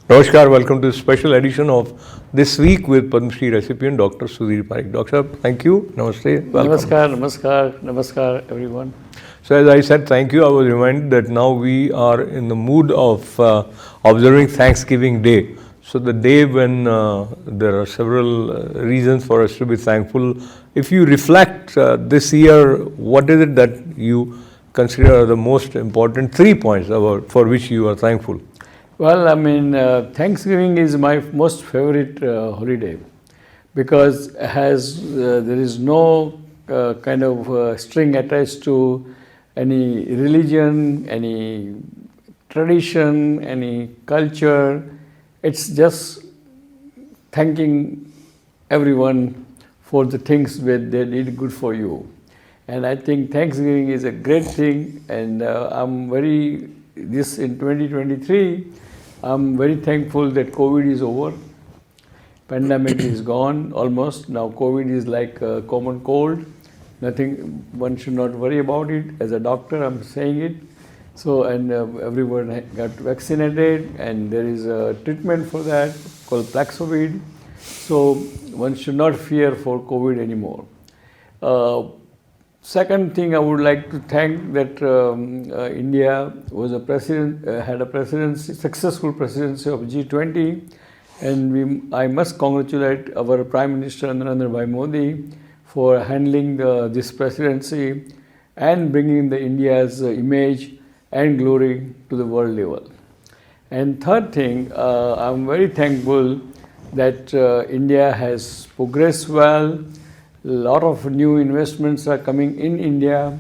Namaskar, welcome to a special edition of This Week with Padma Shri recipient Dr. Sudhir Parikh. Doctor, thank you. Namaste. Welcome. Namaskar, everyone. So as I said, thank you. I was reminded that now we are in the mood of observing Thanksgiving Day. So the day when there are several reasons for us to be thankful. If you reflect this year, what is it that you consider are the most important 3 points for which you are thankful? Well, Thanksgiving is my most favorite holiday because there is no kind of string attached to any religion, any tradition, any culture. It's just thanking everyone for the things that they did good for you. And I think Thanksgiving is a great thing, and in 2023, I'm very thankful that COVID is over. Pandemic is gone almost. Now COVID is like a common cold. One should not worry about it. As a doctor, I'm saying it. So, and everyone got vaccinated, and there is a treatment for that called Paxlovid. So, one should not fear for COVID anymore. Second thing, I would like to thank that India was had a successful presidency of G20, and I must congratulate our Prime Minister Narendra Bhai Modi for handling this presidency and bringing the India's image and glory to the world level. And third thing, I'm very thankful that India has progressed well. A lot of new investments are coming in India.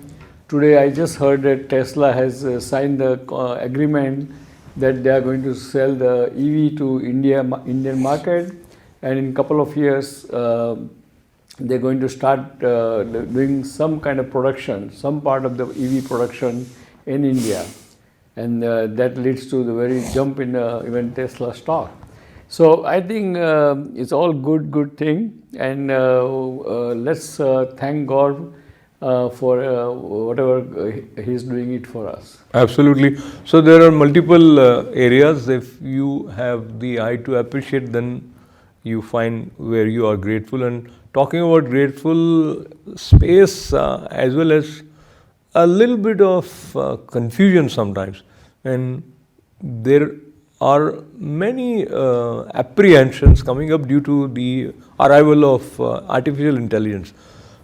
Today I just heard that Tesla has signed the agreement that they are going to sell the EV to Indian market, and in a couple of years they're going to start doing some kind of production, some part of the EV production in India, and that leads to the very jump in even Tesla stock. So I think it's all good thing, and let's thank God for whatever He's doing it for us. Absolutely. So there are multiple areas. If you have the eye to appreciate, then you find where you are grateful. And talking about grateful, space as well as a little bit of confusion sometimes, and there are many apprehensions coming up due to the arrival of artificial intelligence.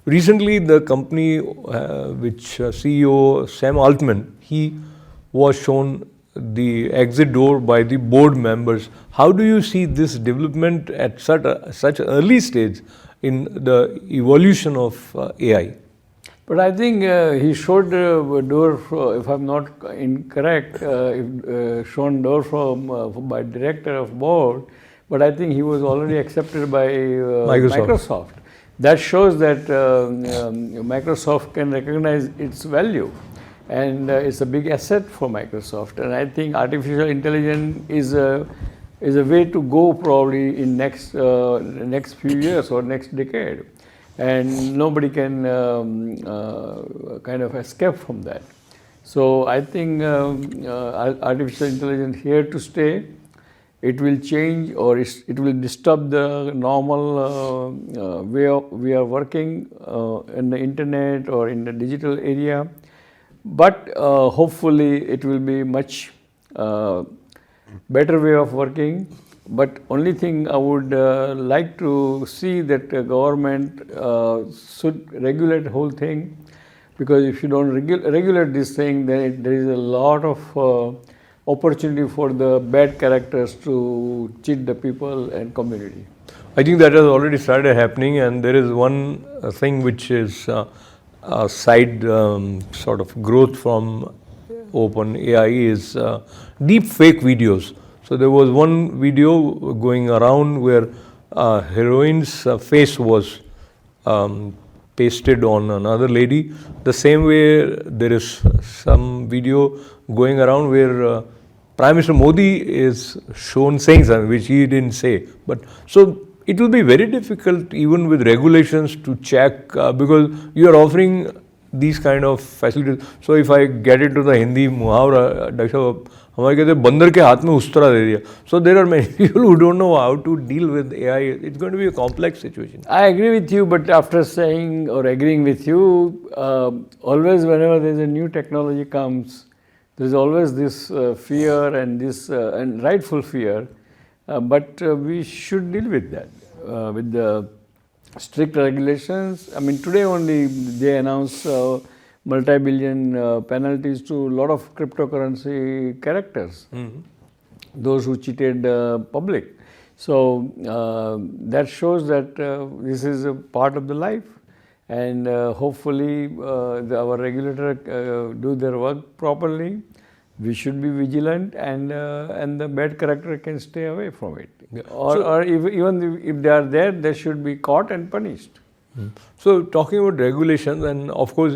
Recently, the company which CEO Sam Altman, he was shown the exit door by the board members. How do you see this development at such early stage in the evolution of AI? But I think he showed door, if I'm not incorrect, shown door by director of board, but I think he was already accepted by Microsoft. That shows that Microsoft can recognize its value, and it's a big asset for Microsoft. And I think artificial intelligence is a way to go probably in next few years or next decade. And nobody can kind of escape from that. So I think artificial intelligence here to stay. It will change, or it will disturb the normal way we are working in the internet or in the digital area. But hopefully it will be much better way of working. But only thing I would like to see that the government should regulate the whole thing, because if you don't regulate this thing, then there is a lot of opportunity for the bad characters to cheat the people and community. I think that has already started happening, and there is one thing which is a side sort of growth from OpenAI is deep fake videos. So there was one video going around where a heroine's face was pasted on another lady. The same way there is some video going around where Prime Minister Modi is shown saying something which he didn't say. But so it will be very difficult even with regulations to check because you are offering these kind of facilities. So if I get into the Hindi muhavra, Dr. हमारे कहते हैं बंदर के हाथ में उस्तरा दे दिया. So there are many people who don't know how to deal with AI. It's going to be a complex situation. I agree with you, but after saying or agreeing with you, always whenever there's a new technology comes, there's always this fear and this and rightful fear, but we should deal with that with the strict regulations. I mean, today only they announced multi-billion penalties to a lot of cryptocurrency characters, those who cheated public. So that shows that this is a part of the life, and hopefully our regulator do their work properly. We should be vigilant, and the bad character can stay away from it. Yeah. Or even if they are there, they should be caught and punished. So talking about regulations, and of course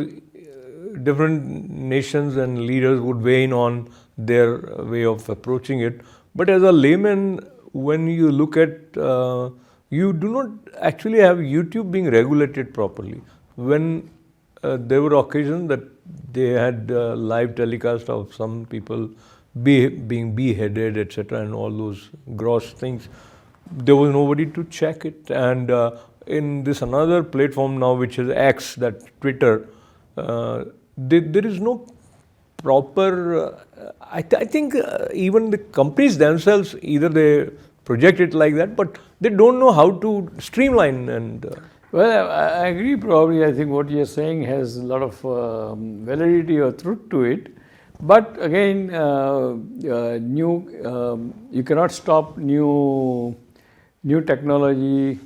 different nations and leaders would weigh in on their way of approaching it. But as a layman, when you look at, you do not actually have YouTube being regulated properly. When there were occasions that they had live telecast of some people being beheaded, etc., and all those gross things, there was nobody to check it. And in this another platform now, which is X, that Twitter, there is no proper, I think even the companies themselves, either they project it like that, but they don't know how to streamline and... Well, I agree probably. I think what you're saying has a lot of validity or truth to it. But again, you cannot stop new technology,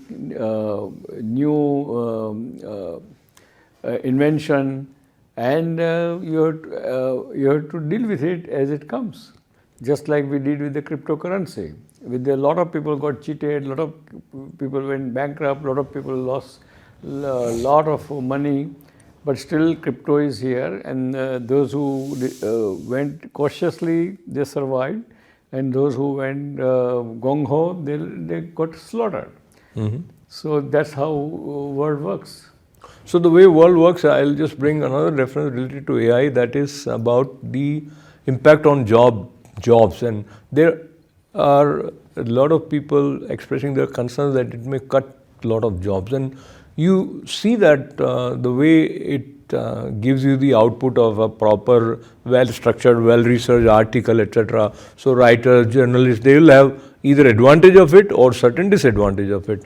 new invention, and you have to deal with it as it comes. Just like we did with the cryptocurrency. With a lot of people got cheated, a lot of people went bankrupt, a lot of people lost a lot of money, but still crypto is here, and those who went cautiously, they survived, and those who went gung-ho, they got slaughtered. So that's how world works. So the way world works, I'll just bring another reference related to AI, that is about the impact on jobs, and there are a lot of people expressing their concerns that it may cut a lot of jobs, and you see that the way it gives you the output of a proper, well-structured, well-researched article, etc. So writers, journalists, they will have either advantage of it or certain disadvantage of it.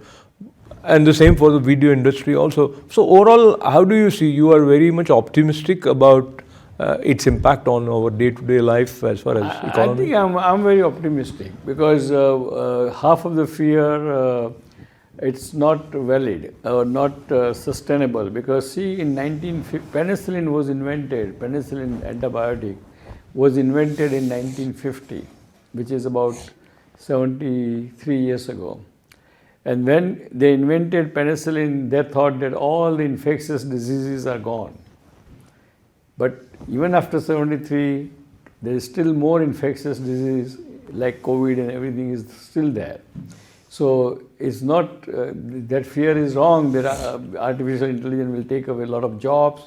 And the same for the video industry also. So overall, how do you see? You are very much optimistic about its impact on our day-to-day life as far as economy? I think I'm very optimistic, because half of the fear, it's not valid or not sustainable. Because see, in 1950, penicillin was invented, penicillin antibiotic was invented in 1950, which is about 73 years ago. And when they invented penicillin, they thought that all the infectious diseases are gone. But even after 73, there is still more infectious disease like COVID and everything is still there. So it's not, that fear is wrong, that artificial intelligence will take away a lot of jobs,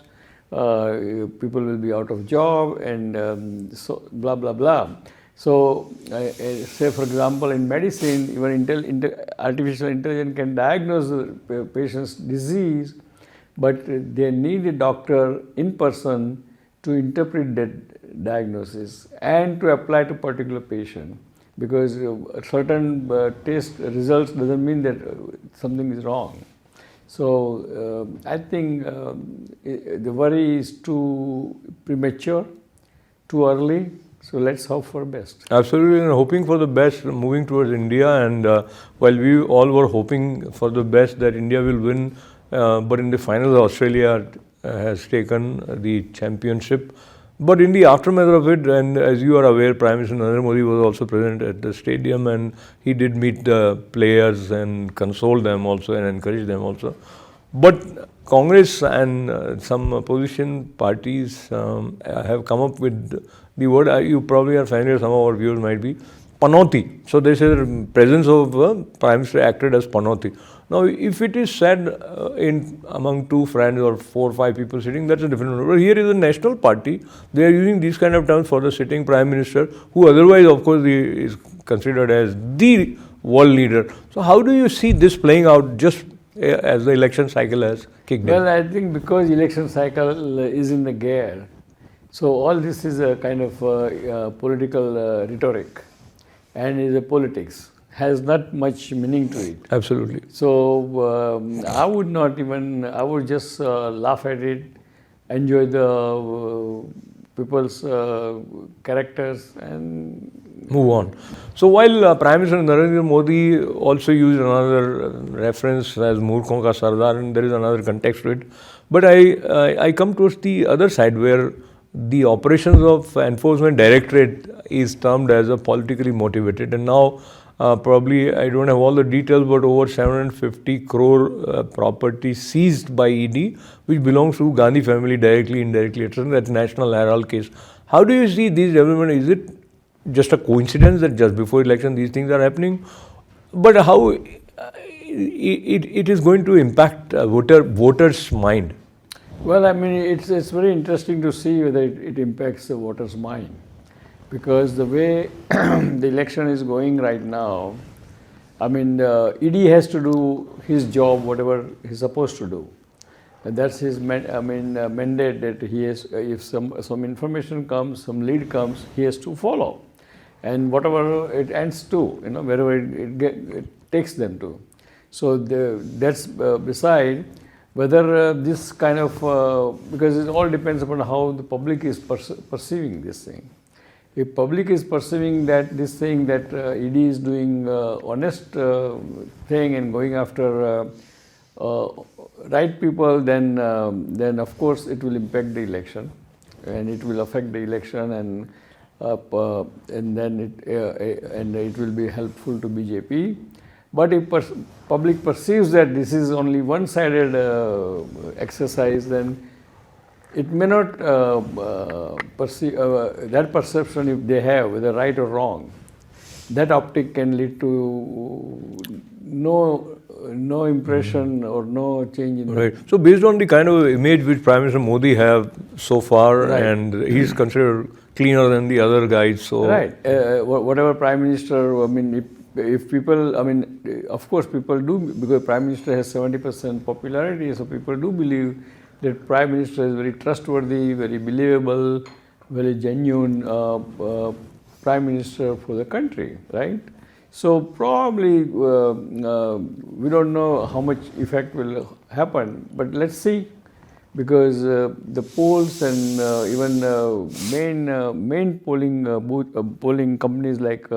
people will be out of job, and so blah, blah, blah. So say for example in medicine, even artificial intelligence can diagnose the patient's disease, but they need a doctor in person to interpret that diagnosis and to apply to particular patient, because certain test results doesn't mean that something is wrong. So I think the worry is too premature, too early. So let's hope for the best. Absolutely, and hoping for the best, moving towards India. And while we all were hoping for the best that India will win, but in the finals Australia has taken the championship. But in the aftermath of it, and as you are aware, Prime Minister Narendra Modi was also present at the stadium, and he did meet the players and console them also and encourage them also. But Congress and some opposition parties have come up with the word, you probably are familiar, some of our viewers might be, panoti. So they say the presence of Prime Minister acted as panoti. Now, if it is said in among two friends or 4 or 5 people sitting, that's a different matter. But here is a national party. They are using these kind of terms for the sitting Prime Minister, who otherwise, of course, is considered as the world leader. So, how do you see this playing out just as the election cycle has kicked in? Well, I think because election cycle is in the gear, so all this is a kind of political rhetoric and is a politics, has not much meaning to it. Absolutely. So I would not even, I would just laugh at it, enjoy the people's characters and move on. So while Prime Minister Narendra Modi also used another reference as Murkhon ka Sardar, and there is another context to it, but I come towards the other side where the operations of Enforcement Directorate is termed as a politically motivated, and now probably I don't have all the details, but over 750 crore property seized by ED, which belongs to Gandhi family directly, indirectly, etc. That's National Herald case. How do you see these developments? Is it just a coincidence that just before election these things are happening? But how it is going to impact voters' mind? well, I mean, it's very interesting to see whether it impacts the voters' mind, because the way the election is going right now, I mean, ED has to do his job, whatever he's supposed to do. And that's his mandate, that he has, if some information comes, some lead comes, he has to follow. And whatever it ends to, wherever it takes them to. So that's beside whether this kind of, because it all depends upon how the public is perceiving this thing. If public is perceiving that this thing that ED is doing honest thing and going after right people, then of course it will impact the election, and it will affect the election, and then it will be helpful to BJP. But if public perceives that this is only one-sided exercise, then it may not perceive that perception, if they have, whether right or wrong, that optic can lead to no impression or no change in. Right. So based on the kind of image which Prime Minister Modi have so far, Right. and he's considered cleaner than the other guys. So Right. Whatever Prime Minister, I mean, if people, I mean, of course people do, because Prime Minister has 70% popularity, so people do believe that Prime Minister is very trustworthy, very believable, very genuine Prime Minister for the country, right? So probably we don't know how much effect will happen, but let's see, because the polls and even main polling companies like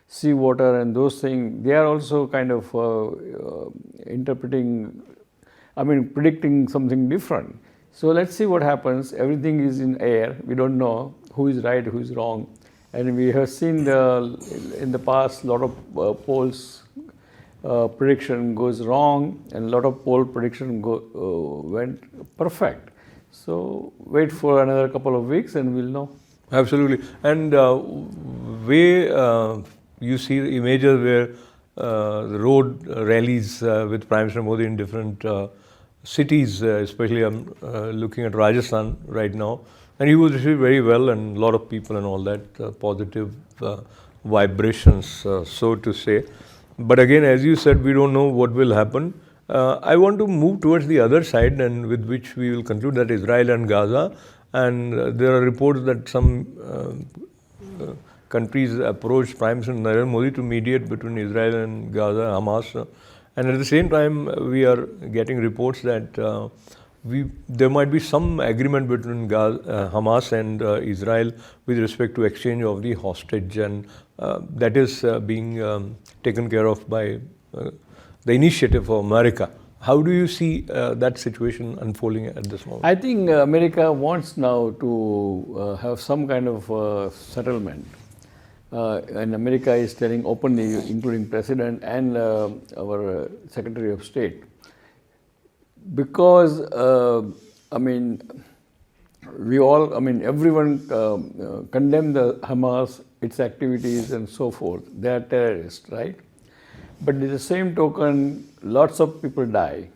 Seawater and those things, they are also kind of predicting something different. So let's see what happens. Everything is in air. We don't know who is right, who is wrong. And we have seen in the past a lot of polls prediction goes wrong, and a lot of poll prediction went perfect. So wait for another couple of weeks and we'll know. absolutely. And way you see the images where the road rallies with Prime Minister Modi in different cities, especially I'm looking at Rajasthan right now, and he was received very well, and a lot of people and all that positive vibrations, so to say. But again, as you said, we don't know what will happen. I want to move towards the other side, and with which we will conclude, that Israel and Gaza. And there are reports that some countries approached Prime Minister Narendra Modi to mediate between Israel and Gaza, Hamas. And at the same time, we are getting reports that there might be some agreement between Hamas and Israel with respect to exchange of the hostage, and that is being taken care of by the initiative of America. How do you see that situation unfolding at this moment? I think America wants now to have some kind of settlement. And America is telling openly, including President and our Secretary of State, because everyone condemned the Hamas, its activities and so forth. They are terrorists, right? But in the same token, lots of people die.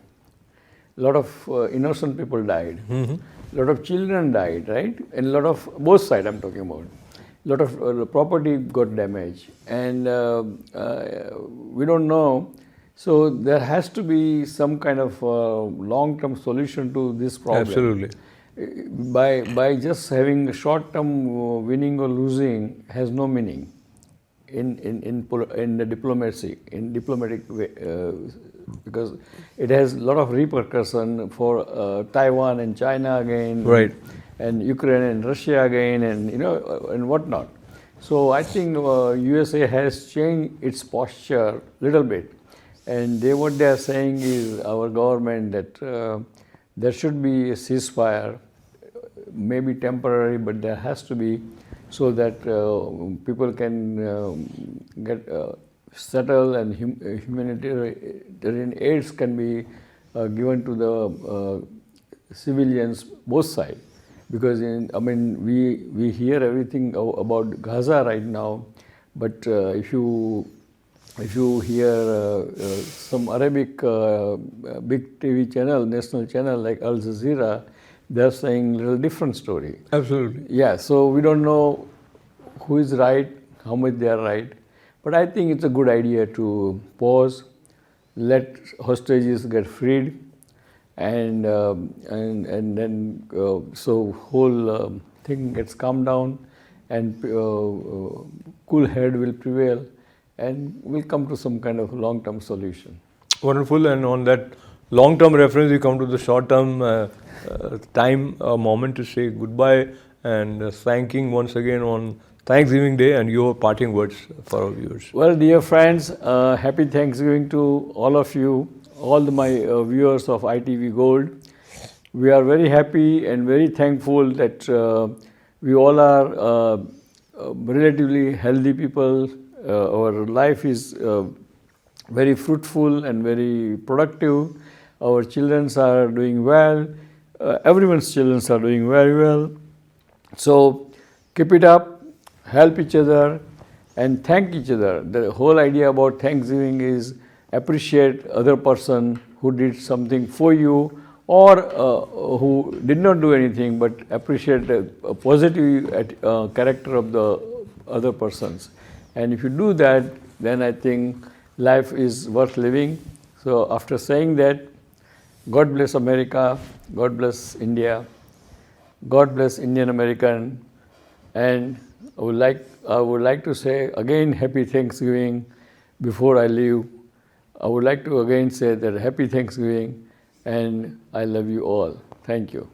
A lot of innocent people died. A lot of children died, right? And a lot of, both sides I'm talking about. A lot of property got damaged. And we don't know. So there has to be some kind of long-term solution to this problem. Absolutely. By just having a short-term winning or losing has no meaning in the diplomacy, in diplomatic way, because it has a lot of repercussion for Taiwan and China again, Right. and Ukraine and Russia again, and and whatnot. So I think USA has changed its posture a little bit, and what they are saying is, our government, that there should be a ceasefire, maybe temporary, but there has to be, so that people can get settled, and humanitarian aids can be given to the civilians, both sides. Because we hear everything about Gaza right now, but if you hear some Arabic big TV channel, national channel like Al Jazeera, they're saying a little different story. Absolutely. Yeah, so we don't know who is right, how much they are right. But I think it's a good idea to pause, let hostages get freed, and then so whole thing gets calmed down, and cool head will prevail, and we'll come to some kind of long-term solution. Wonderful. And on that long-term reference, we come to the short-term time moment to say goodbye, and thanking once again on Thanksgiving Day, and your parting words for our viewers. Well, dear friends, happy Thanksgiving to all of you, all my viewers of ITV Gold. We are very happy and very thankful that we all are relatively healthy people. Our life is very fruitful and very productive. Our children are doing well. Everyone's children are doing very well. So keep it up, help each other, and thank each other. The whole idea about Thanksgiving is appreciate other person who did something for you, or who did not do anything, but appreciate a positive character of the other persons. And if you do that, then I think life is worth living. So after saying that, God bless America, God bless India, God bless Indian American, and I would like to say again happy Thanksgiving before I leave. I would like to again say that happy Thanksgiving, and I love you all. Thank you.